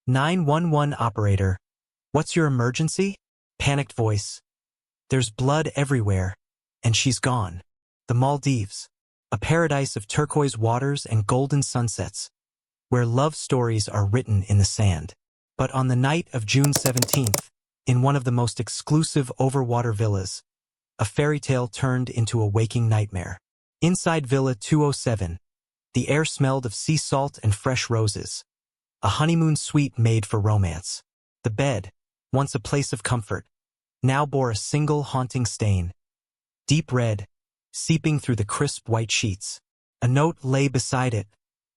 911 operator. What's your emergency? Panicked voice. There's blood everywhere, and she's gone. The Maldives, a paradise of turquoise waters and golden sunsets, where love stories are written in the sand. But on the night of June 17th, in one of the most exclusive overwater villas, a fairy tale turned into a waking nightmare. Inside Villa 207, the air smelled of sea salt and fresh roses, a honeymoon suite made for romance. The bed, once a place of comfort, now bore a single haunting stain, deep red, seeping through the crisp white sheets. A note lay beside it,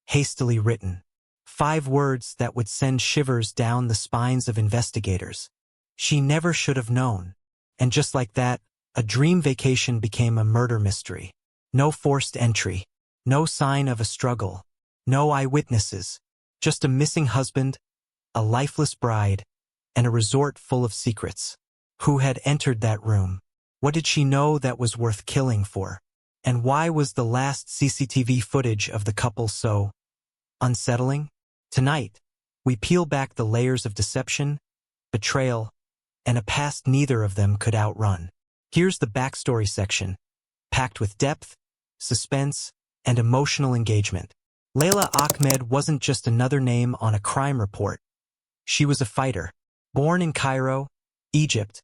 hastily written. 5 words that would send shivers down the spines of investigators. She never should have known. And just like that, a dream vacation became a murder mystery. No forced entry, no sign of a struggle, no eyewitnesses, just a missing husband, a lifeless bride, and a resort full of secrets. Who had entered that room? What did she know that was worth killing for? And why was the last CCTV footage of the couple so unsettling? Tonight, we peel back the layers of deception, betrayal, and a past neither of them could outrun. Here's the backstory section, packed with depth, suspense, and emotional engagement. Layla Ahmed wasn't just another name on a crime report. She was a fighter. Born in Cairo, Egypt,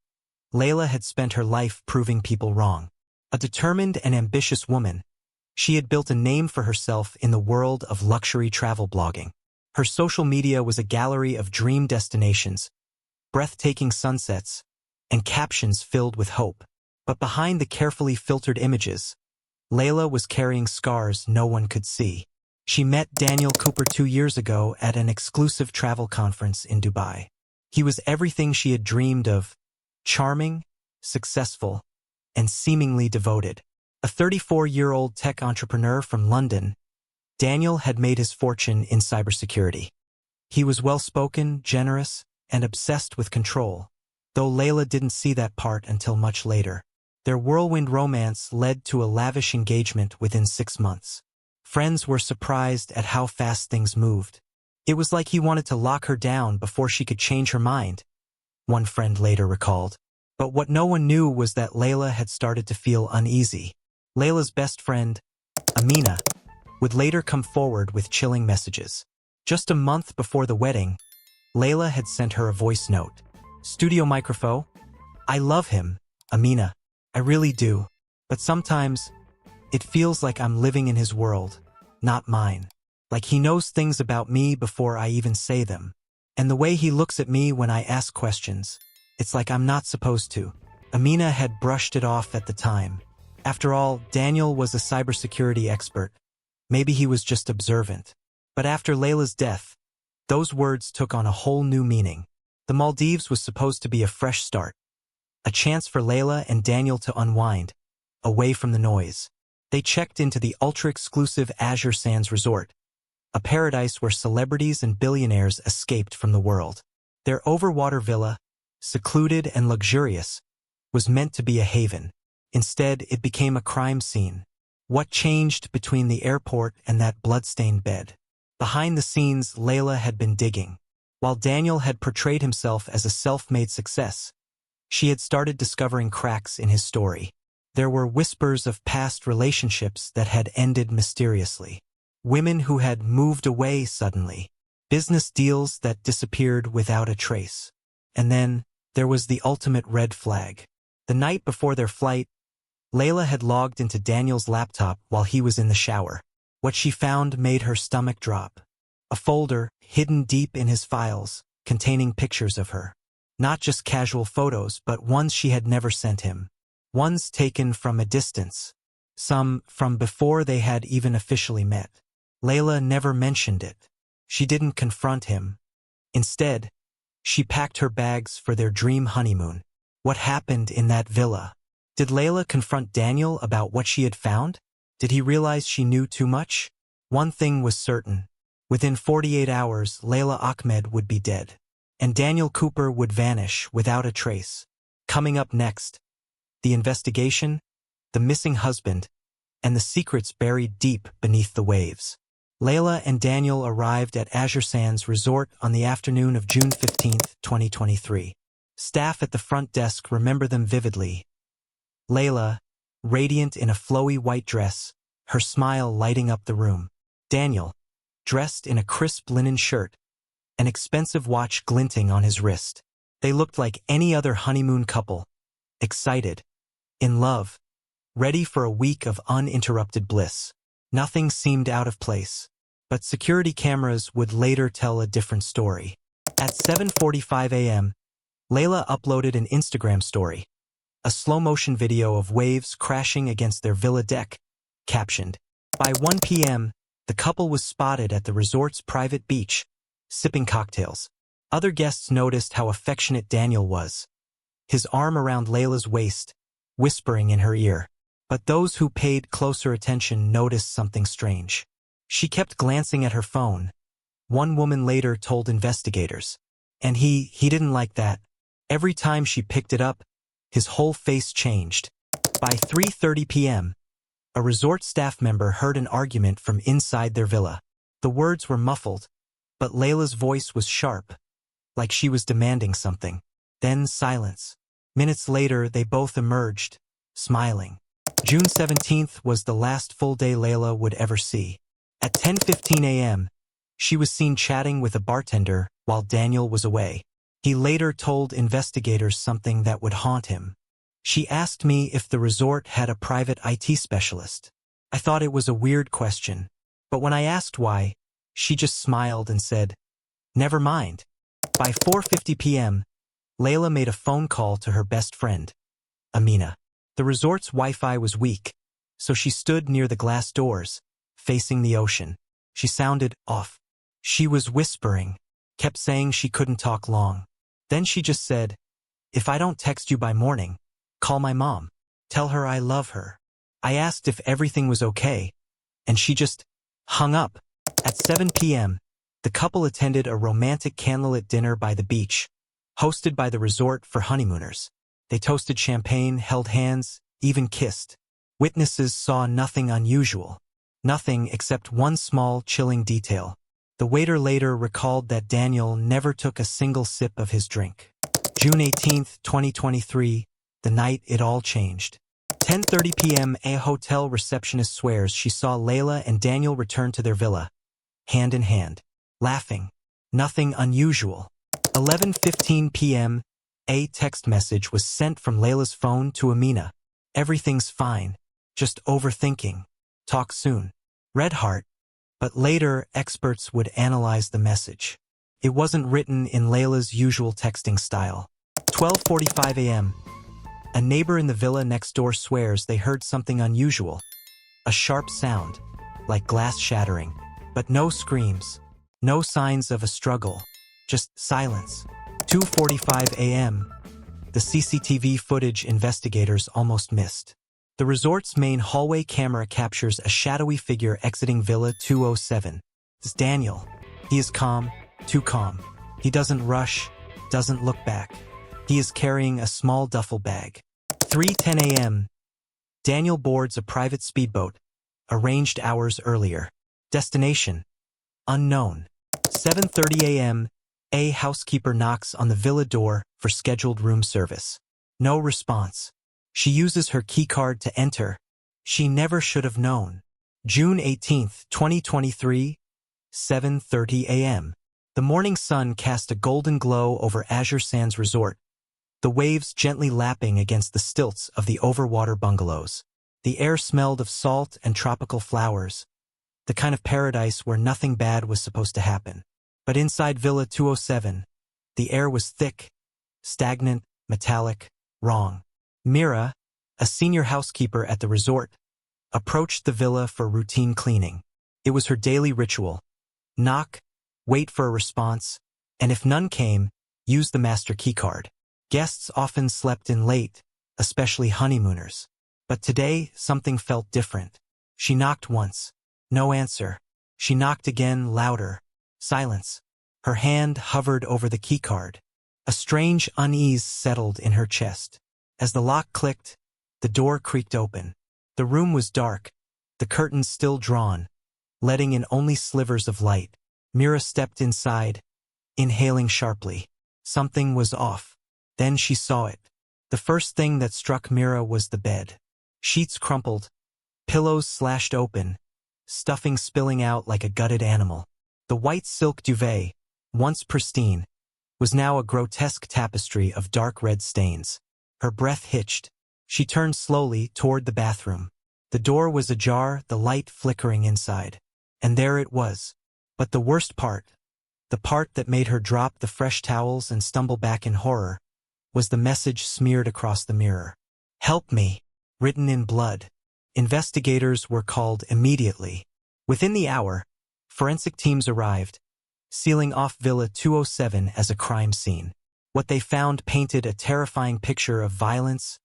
Layla had spent her life proving people wrong. A determined and ambitious woman, she had built a name for herself in the world of luxury travel blogging. Her social media was a gallery of dream destinations, breathtaking sunsets, and captions filled with hope. But behind the carefully filtered images, Layla was carrying scars no one could see. She met Daniel Cooper 2 years ago at an exclusive travel conference in Dubai. He was everything she had dreamed of, charming, successful, and seemingly devoted. A 34-year-old tech entrepreneur from London, Daniel had made his fortune in cybersecurity. He was well-spoken, generous, and obsessed with control, though Layla didn't see that part until much later. Their whirlwind romance led to a lavish engagement within 6 months. Friends were surprised at how fast things moved. It was like he wanted to lock her down before she could change her mind, one friend later recalled. But what no one knew was that Layla had started to feel uneasy. Layla's best friend, Amina, would later come forward with chilling messages. Just a month before the wedding, Layla had sent her a voice note. Studio microphone. I love him, Amina. I really do. But sometimes, it feels like I'm living in his world, not mine. Like he knows things about me before I even say them. And the way he looks at me when I ask questions, it's like I'm not supposed to. Amina had brushed it off at the time. After all, Daniel was a cybersecurity expert. Maybe he was just observant. But after Layla's death, those words took on a whole new meaning. The Maldives was supposed to be a fresh start. A chance for Layla and Daniel to unwind, away from the noise. They checked into the ultra-exclusive Azure Sands Resort, a paradise where celebrities and billionaires escaped from the world. Their overwater villa, secluded and luxurious, was meant to be a haven. Instead, it became a crime scene. What changed between the airport and that bloodstained bed? Behind the scenes, Layla had been digging. While Daniel had portrayed himself as a self-made success, she had started discovering cracks in his story. There were whispers of past relationships that had ended mysteriously. Women who had moved away suddenly. Business deals that disappeared without a trace. And then, there was the ultimate red flag. The night before their flight, Layla had logged into Daniel's laptop while he was in the shower. What she found made her stomach drop. A folder, hidden deep in his files, containing pictures of her. Not just casual photos, but ones she had never sent him. Ones taken from a distance. Some from before they had even officially met. Layla never mentioned it. She didn't confront him. Instead, she packed her bags for their dream honeymoon. What happened in that villa? Did Layla confront Daniel about what she had found? Did he realize she knew too much? One thing was certain. Within 48 hours, Layla Ahmed would be dead. And Daniel Cooper would vanish without a trace. Coming up next, the investigation, the missing husband, and the secrets buried deep beneath the waves. Layla and Daniel arrived at Azure Sands Resort on the afternoon of June 15, 2023. Staff at the front desk remember them vividly. Layla, radiant in a flowy white dress, her smile lighting up the room. Daniel, dressed in a crisp linen shirt, an expensive watch glinting on his wrist. They looked like any other honeymoon couple, excited, in love, ready for a week of uninterrupted bliss. Nothing seemed out of place, but security cameras would later tell a different story. At 7:45 a.m., Layla uploaded an Instagram story, a slow-motion video of waves crashing against their villa deck, captioned, "By 1 p.m., the couple was spotted at the resort's private beach, sipping cocktails." Other guests noticed how affectionate Daniel was, his arm around Layla's waist, whispering in her ear. But those who paid closer attention noticed something strange. She kept glancing at her phone. One woman later told investigators. And he didn't like that. Every time she picked it up, his whole face changed. By 3:30 p.m., a resort staff member heard an argument from inside their villa. The words were muffled, but Layla's voice was sharp, like she was demanding something. Then silence. Minutes later, they both emerged, smiling. June 17th was the last full day Layla would ever see. At 10:15 a.m., she was seen chatting with a bartender while Daniel was away. He later told investigators something that would haunt him. "She asked me if the resort had a private IT specialist. I thought it was a weird question, but when I asked why, she just smiled and said, 'Never mind.'" By 4:50 p.m., Layla made a phone call to her best friend, Amina. The resort's Wi-Fi was weak, so she stood near the glass doors, facing the ocean. She sounded off. She was whispering, kept saying she couldn't talk long. Then she just said, "If I don't text you by morning, call my mom. Tell her I love her." I asked if everything was okay, and she just hung up. At 7 p.m., the couple attended a romantic candlelit dinner by the beach, hosted by the resort for honeymooners. They toasted champagne, held hands, even kissed. Witnesses saw nothing unusual. Nothing except one small, chilling detail. The waiter later recalled that Daniel never took a single sip of his drink. June 18, 2023, the night it all changed. 10:30 p.m. A hotel receptionist swears she saw Layla and Daniel return to their villa, hand in hand, laughing. Nothing unusual. 11:15 p.m., a text message was sent from Layla's phone to Amina. "Everything's fine. Just overthinking. Talk soon. Red heart." But later, experts would analyze the message. It wasn't written in Layla's usual texting style. 12:45 a.m. A neighbor in the villa next door swears they heard something unusual. A sharp sound, like glass shattering. But no screams. No signs of a struggle. Just silence. 2:45 a.m. The CCTV footage investigators almost missed. The resort's main hallway camera captures a shadowy figure exiting Villa 207. It's Daniel. He is calm, too calm. He doesn't rush, doesn't look back. He is carrying a small duffel bag. 3:10 a.m. Daniel boards a private speedboat, arranged hours earlier. Destination: unknown. 7:30 a.m. A housekeeper knocks on the villa door for scheduled room service. No response. She uses her keycard to enter. She never should have known. June 18, 2023, 7:30 a.m. The morning sun cast a golden glow over Azure Sands Resort, the waves gently lapping against the stilts of the overwater bungalows. The air smelled of salt and tropical flowers, the kind of paradise where nothing bad was supposed to happen. But inside Villa 207, the air was thick, stagnant, metallic, wrong. Mira, a senior housekeeper at the resort, approached the villa for routine cleaning. It was her daily ritual. Knock, wait for a response, and if none came, use the master keycard. Guests often slept in late, especially honeymooners. But today, something felt different. She knocked once. No answer. She knocked again, louder. Silence. Her hand hovered over the keycard. A strange unease settled in her chest. As the lock clicked, the door creaked open. The room was dark, the curtains still drawn, letting in only slivers of light. Mira stepped inside, inhaling sharply. Something was off. Then she saw it. The first thing that struck Mira was the bed. Sheets crumpled, pillows slashed open, stuffing spilling out like a gutted animal. The white silk duvet, once pristine, was now a grotesque tapestry of dark red stains. Her breath hitched. She turned slowly toward the bathroom. The door was ajar, the light flickering inside. And there it was. But the worst part, the part that made her drop the fresh towels and stumble back in horror, was the message smeared across the mirror. "Help me," written in blood. Investigators were called immediately. Within the hour, forensic teams arrived, sealing off Villa 207 as a crime scene. What they found painted a terrifying picture of violence,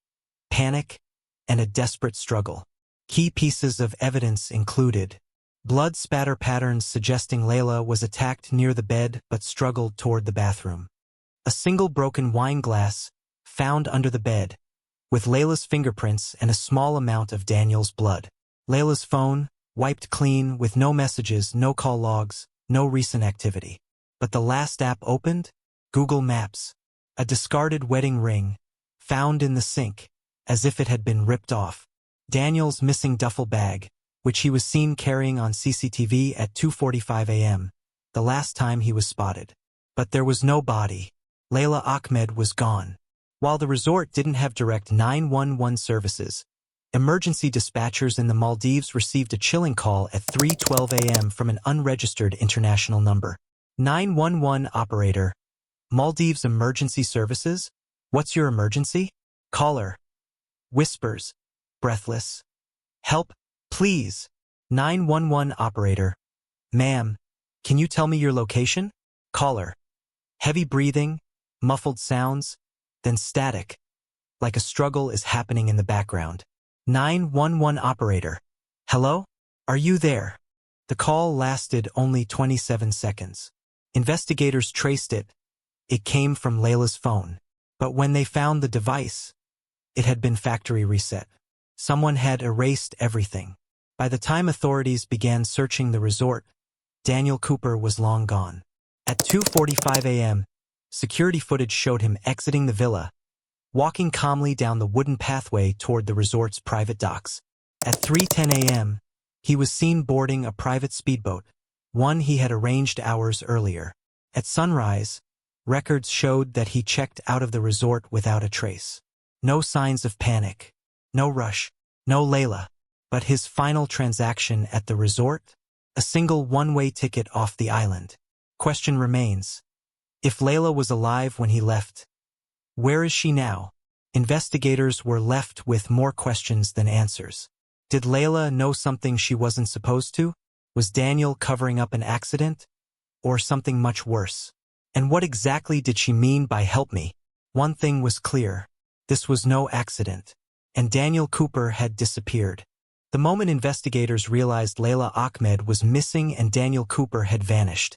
panic, and a desperate struggle. Key pieces of evidence included blood spatter patterns suggesting Layla was attacked near the bed but struggled toward the bathroom. A single broken wine glass found under the bed, with Layla's fingerprints and a small amount of Daniel's blood. Layla's phone, wiped clean with no messages, no call logs, no recent activity. But the last app opened? Google Maps. A discarded wedding ring, found in the sink, as if it had been ripped off. Daniel's missing duffel bag, which he was seen carrying on CCTV at 2:45 a.m., the last time he was spotted. But there was no body. Layla Ahmed was gone. While the resort didn't have direct 911 services, emergency dispatchers in the Maldives received a chilling call at 3:12 a.m. from an unregistered international number. 911 operator. Maldives Emergency Services? What's your emergency? Caller. Whispers. Breathless. Help, please. 911 operator. Ma'am, can you tell me your location? Caller. Heavy breathing, muffled sounds, then static, like a struggle is happening in the background. 911 operator. Hello? Are you there? The call lasted only 27 seconds. Investigators traced it. It came from Layla's phone. But when they found the device, it had been factory reset. Someone had erased everything. By the time authorities began searching the resort, Daniel Cooper was long gone. At 2:45 a.m., security footage showed him exiting the villa, walking calmly down the wooden pathway toward the resort's private docks. At 3:10 a.m., he was seen boarding a private speedboat, one he had arranged hours earlier. At sunrise, records showed that he checked out of the resort without a trace. No signs of panic, no rush, no Layla. But his final transaction at the resort? A single one-way ticket off the island. Question remains. If Layla was alive when he left, where is she now? Investigators were left with more questions than answers. Did Layla know something she wasn't supposed to? Was Daniel covering up an accident? Or something much worse? And what exactly did she mean by "help me"? One thing was clear. This was no accident. And Daniel Cooper had disappeared. The moment investigators realized Layla Ahmed was missing and Daniel Cooper had vanished,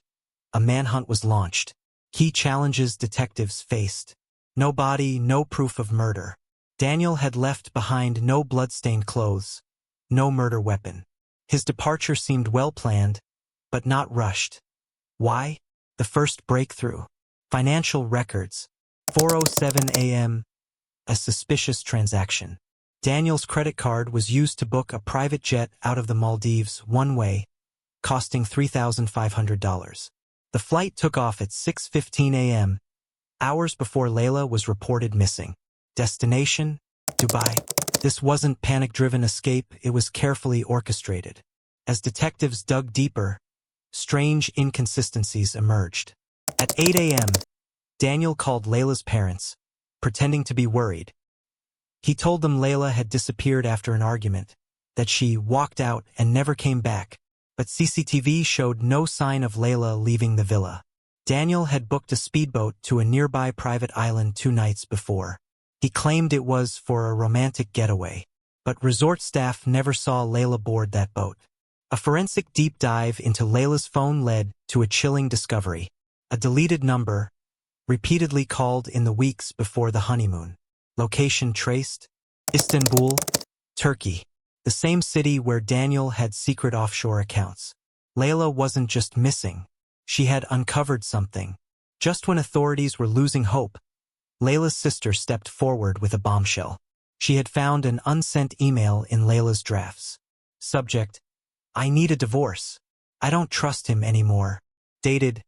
a manhunt was launched. Key challenges detectives faced. No body, no proof of murder. Daniel had left behind no bloodstained clothes, no murder weapon. His departure seemed well planned, but not rushed. Why? The first breakthrough. Financial records. 4:07 a.m. A suspicious transaction. Daniel's credit card was used to book a private jet out of the Maldives one way, costing $3,500. The flight took off at 6:15 a.m., hours before Layla was reported missing. Destination? Dubai. This wasn't panic-driven escape, it was carefully orchestrated. As detectives dug deeper, strange inconsistencies emerged. At 8 a.m., Daniel called Layla's parents, pretending to be worried. He told them Layla had disappeared after an argument, that she walked out and never came back, but CCTV showed no sign of Layla leaving the villa. Daniel had booked a speedboat to a nearby private island 2 nights before. He claimed it was for a romantic getaway, but resort staff never saw Layla board that boat. A forensic deep dive into Layla's phone led to a chilling discovery. A deleted number, repeatedly called in the weeks before the honeymoon. Location traced? Istanbul, Turkey, the same city where Daniel had secret offshore accounts. Layla wasn't just missing. She had uncovered something. Just when authorities were losing hope, Layla's sister stepped forward with a bombshell. She had found an unsent email in Layla's drafts. Subject: I need a divorce. I don't trust him anymore. Dated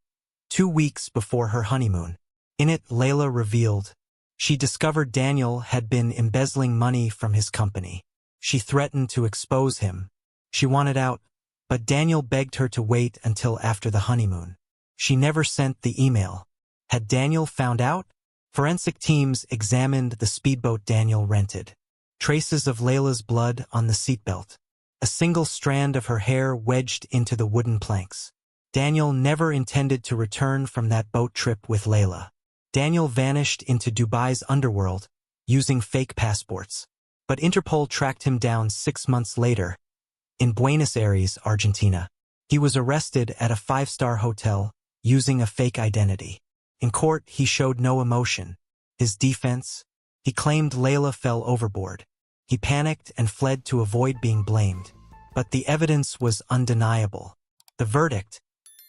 2 weeks before her honeymoon. In it, Layla revealed she discovered Daniel had been embezzling money from his company. She threatened to expose him. She wanted out, but Daniel begged her to wait until after the honeymoon. She never sent the email. Had Daniel found out? Forensic teams examined the speedboat Daniel rented. Traces of Layla's blood on the seatbelt. A single strand of her hair wedged into the wooden planks. Daniel never intended to return from that boat trip with Layla. Daniel vanished into Dubai's underworld, using fake passports. But Interpol tracked him down 6 months later, in Buenos Aires, Argentina. He was arrested at a 5-star hotel, using a fake identity. In court, he showed no emotion. His defense? He claimed Layla fell overboard. He panicked and fled to avoid being blamed. But the evidence was undeniable. The verdict: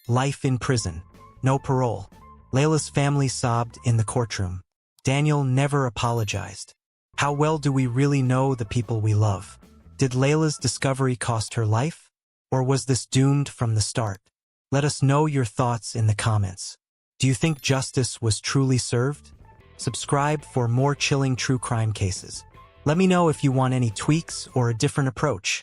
life in prison, no parole. Layla's family sobbed in the courtroom. Daniel never apologized. How well do we really know the people we love? Did Layla's discovery cost her life? Or was this doomed from the start? Let us know your thoughts in the comments. Do you think justice was truly served? Subscribe for more chilling true crime cases. Let me know if you want any tweaks or a different approach.